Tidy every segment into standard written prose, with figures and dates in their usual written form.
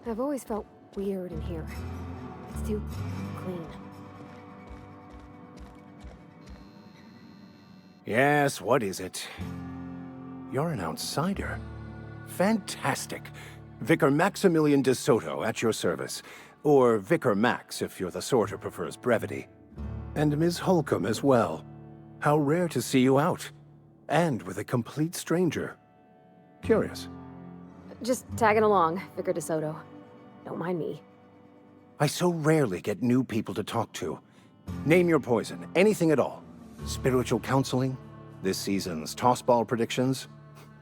I've always felt weird in here. It's too clean. Yes, what is it? You're an outsider. Fantastic. Vicar Maximilian de Soto at your service. Or Vicar Max if you're the sort who prefers brevity. And Ms. Holcomb as well. How rare to see you out. And with a complete stranger. Curious. Just tagging along, Vicar DeSoto. Don't mind me. I so rarely get new people to talk to. Name your poison, anything at all. Spiritual counseling? This season's tossball predictions?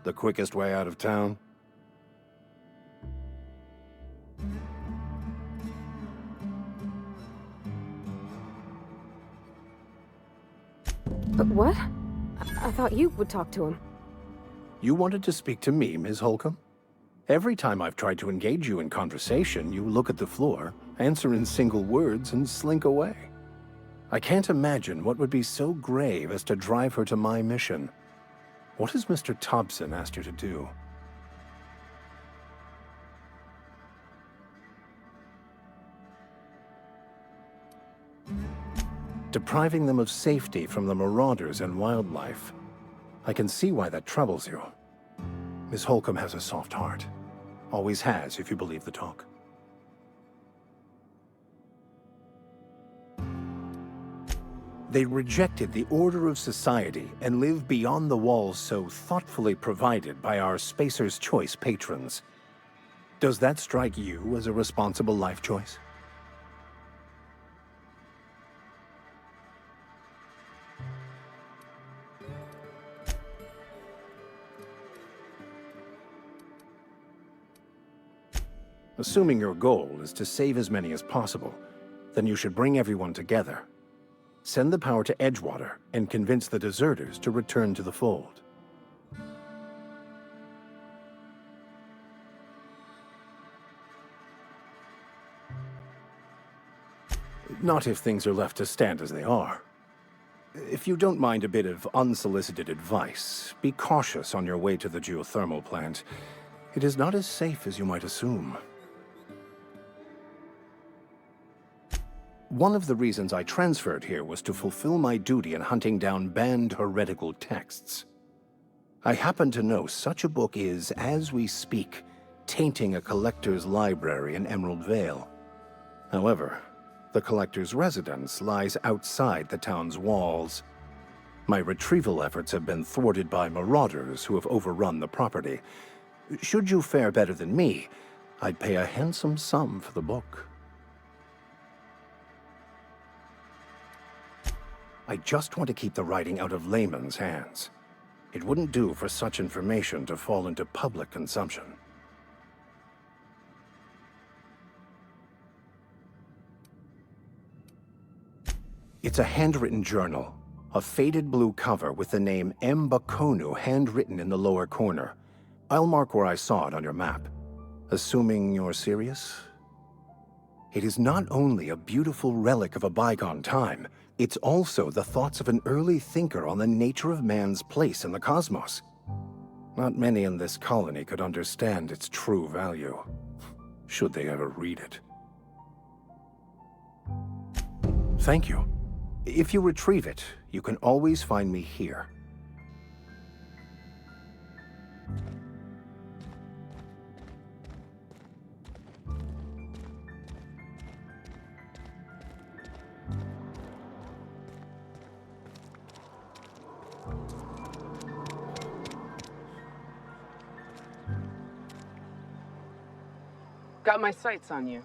The quickest way out of town? But what? I thought you would talk to him. You wanted to speak to me, Ms. Holcomb? Every time I've tried to engage you in conversation, you look at the floor, answer in single words, and slink away. I can't imagine what would be so grave as to drive her to my mission. What has Mr. Thompson asked you to do? Depriving them of safety from the marauders and wildlife. I can see why that troubles you. Miss Holcomb has a soft heart. Always has, if you believe the talk. They rejected the order of society and live beyond the walls so thoughtfully provided by our Spacer's Choice patrons. Does that strike you as a responsible life choice? Assuming your goal is to save as many as possible, then you should bring everyone together. Send the power to Edgewater and convince the deserters to return to the fold. Not if things are left to stand as they are. If you don't mind a bit of unsolicited advice, be cautious on your way to the geothermal plant. It is not as safe as you might assume. One of the reasons I transferred here was to fulfill my duty in hunting down banned heretical texts. I happen to know such a book is, as we speak, tainting a collector's library in Emerald Vale. However, the collector's residence lies outside the town's walls. My retrieval efforts have been thwarted by marauders who have overrun the property. Should you fare better than me, I'd pay a handsome sum for the book. I just want to keep the writing out of layman's hands. It wouldn't do for such information to fall into public consumption. It's a handwritten journal, a faded blue cover with the name M. Bakonu handwritten in the lower corner. I'll mark where I saw it on your map. Assuming you're serious? It is not only a beautiful relic of a bygone time, it's also the thoughts of an early thinker on the nature of man's place in the cosmos. Not many in this colony could understand its true value, should they ever read it. Thank you. If you retrieve it, you can always find me here. Got my sights on you.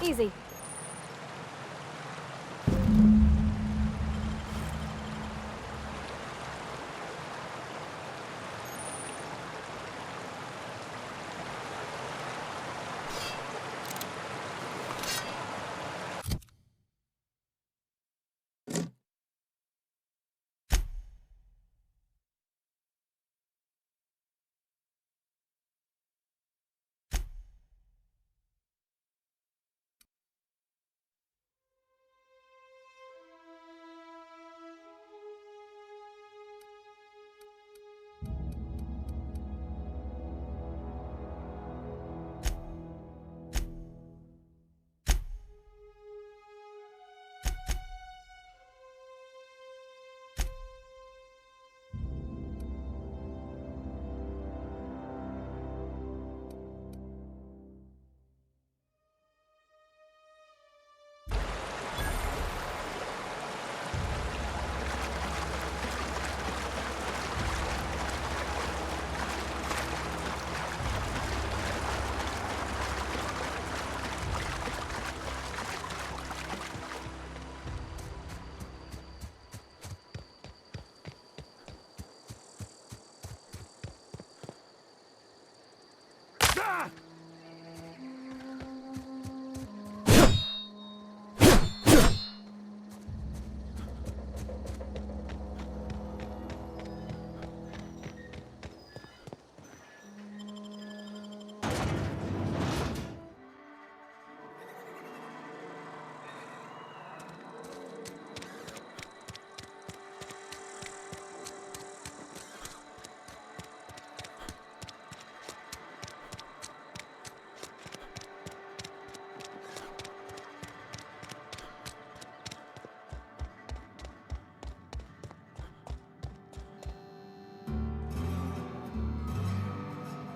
Easy.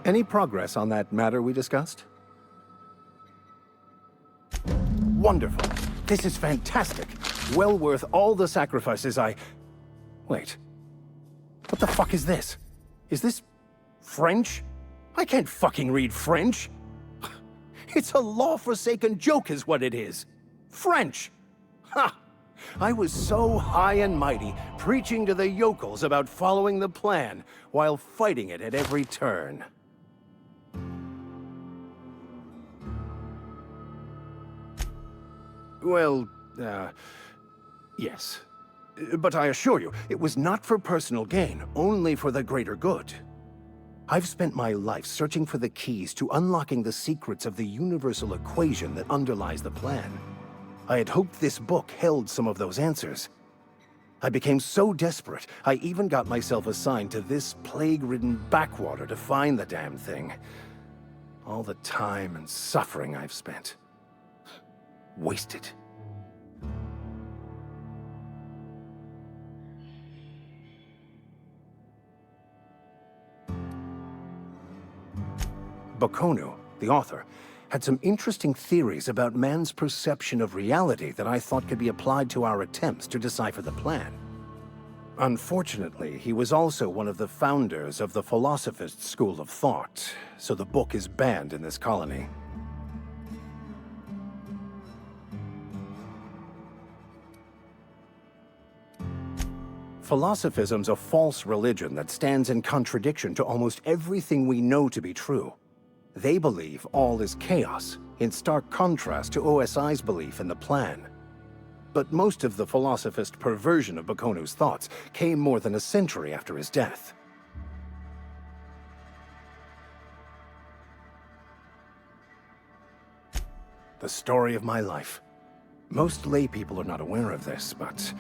Any progress on that matter we discussed? Wonderful. This is fantastic. Well worth all the sacrifices I... Wait. What the fuck is this? Is this... French? I can't fucking read French. It's a law-forsaken joke is what it is. French! Ha! I was so high and mighty, preaching to the yokels about following the plan, while fighting it at every turn. Well, yes. But I assure you, it was not for personal gain, only for the greater good. I've spent my life searching for the keys to unlocking the secrets of the universal equation that underlies the plan. I had hoped this book held some of those answers. I became so desperate, I even got myself assigned to this plague-ridden backwater to find the damn thing. All the time and suffering I've spent. Wasted. Vicario, the author, had some interesting theories about man's perception of reality that I thought could be applied to our attempts to decipher the plan. Unfortunately, he was also one of the founders of the Philosophist school of thought, so the book is banned in this colony. Philosophism's a false religion that stands in contradiction to almost everything we know to be true. They believe all is chaos, in stark contrast to OSI's belief in the plan. But most of the philosophist perversion of Vicario's thoughts came more than a century after his death. The story of my life. Most lay people are not aware of this, but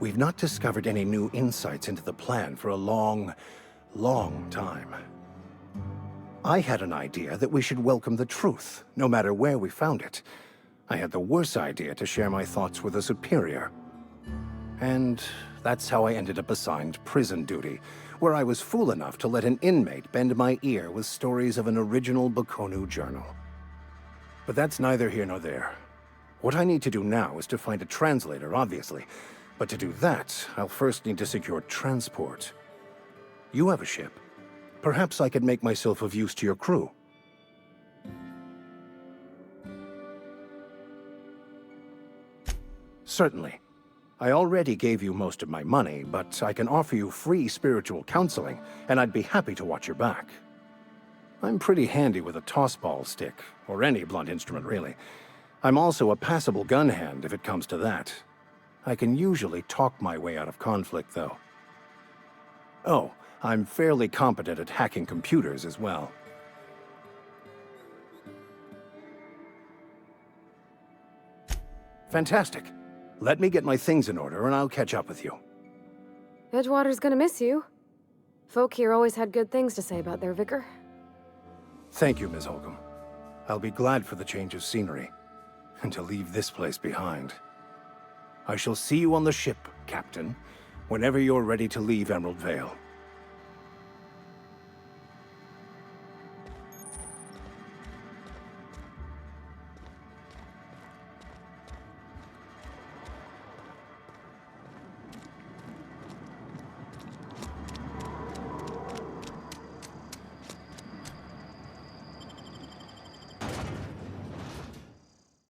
we've not discovered any new insights into the plan for a long, long time. I had an idea that we should welcome the truth, no matter where we found it. I had the worse idea to share my thoughts with a superior. And that's how I ended up assigned prison duty, where I was fool enough to let an inmate bend my ear with stories of an original Vicario journal. But that's neither here nor there. What I need to do now is to find a translator, obviously. But to do that, I'll first need to secure transport. You have a ship. Perhaps I could make myself of use to your crew. Certainly. I already gave you most of my money, but I can offer you free spiritual counseling, and I'd be happy to watch your back. I'm pretty handy with a tossball stick, or any blunt instrument, really. I'm also a passable gun hand, if it comes to that. I can usually talk my way out of conflict, though. Oh, I'm fairly competent at hacking computers as well. Fantastic. Let me get my things in order, and I'll catch up with you. Edgewater's gonna miss you. Folk here always had good things to say about their vicar. Thank you, Ms. Holcomb. I'll be glad for the change of scenery, and to leave this place behind. I shall see you on the ship, Captain, whenever you're ready to leave Emerald Vale.